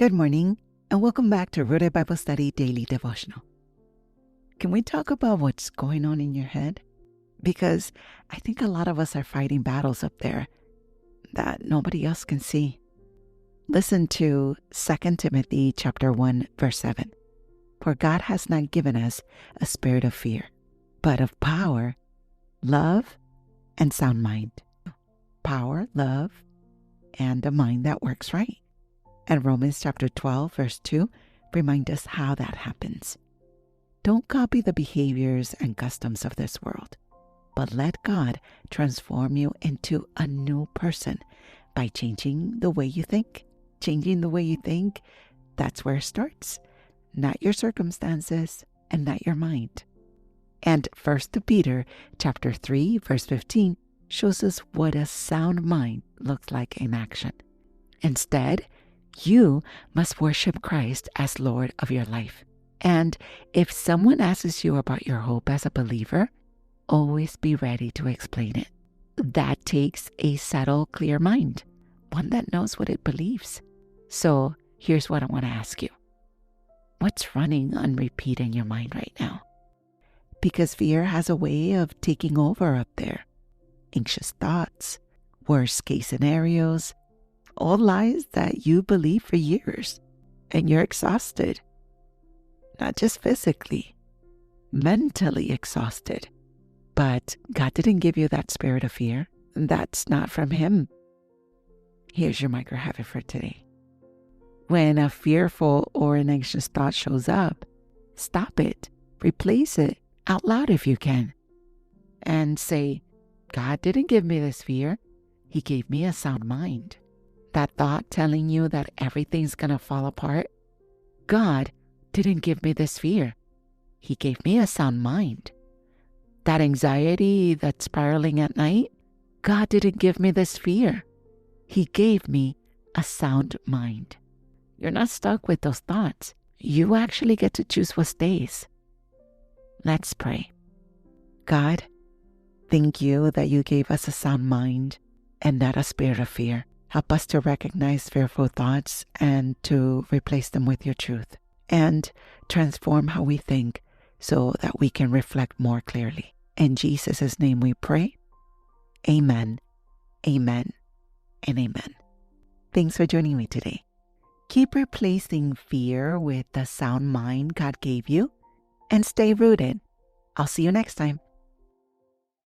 Good morning, and welcome back to Rooted Bible Study Daily Devotional. Can we talk about what's going on in your head? Because I think a lot of us are fighting battles up there that nobody else can see. Listen to 2 Timothy chapter 1, verse 7. For God has not given us a spirit of fear, but of power, love, and sound mind. Power, love, and a mind that works right. And Romans chapter 12, verse 2 remind us how that happens. Don't copy the behaviors and customs of this world, but let God transform you into a new person by changing the way you think. Changing the way you think, that's where it starts. Not your circumstances and not your mind. And 1 Peter chapter 3, verse 15 shows us what a sound mind looks like in action. Instead, you must worship Christ as Lord of your life. And if someone asks you about your hope as a believer, always be ready to explain it. That takes a settled, clear mind, one that knows what it believes. So here's what I want to ask you. What's running on repeat in your mind right now? Because fear has a way of taking over up there. Anxious thoughts, worst case scenarios, all lies that you believe for years, and you're exhausted. Not just physically, mentally exhausted. But God didn't give you that spirit of fear. That's not from Him. Here's your micro habit for today. When a fearful or an anxious thought shows up, stop it, replace it out loud if you can, and say, God didn't give me this fear. He gave me a sound mind. That thought telling you that everything's gonna fall apart, God didn't give me this fear. He gave me a sound mind. That anxiety that's spiraling at night, God didn't give me this fear. He gave me a sound mind. You're not stuck with those thoughts. You actually get to choose what stays. Let's pray. God, thank you that you gave us a sound mind and not a spirit of fear. Help us to recognize fearful thoughts and to replace them with your truth, and transform how we think so that we can reflect more clearly. In Jesus' name we pray. Amen, amen, and amen. Thanks for joining me today. Keep replacing fear with the sound mind God gave you and stay rooted. I'll see you next time.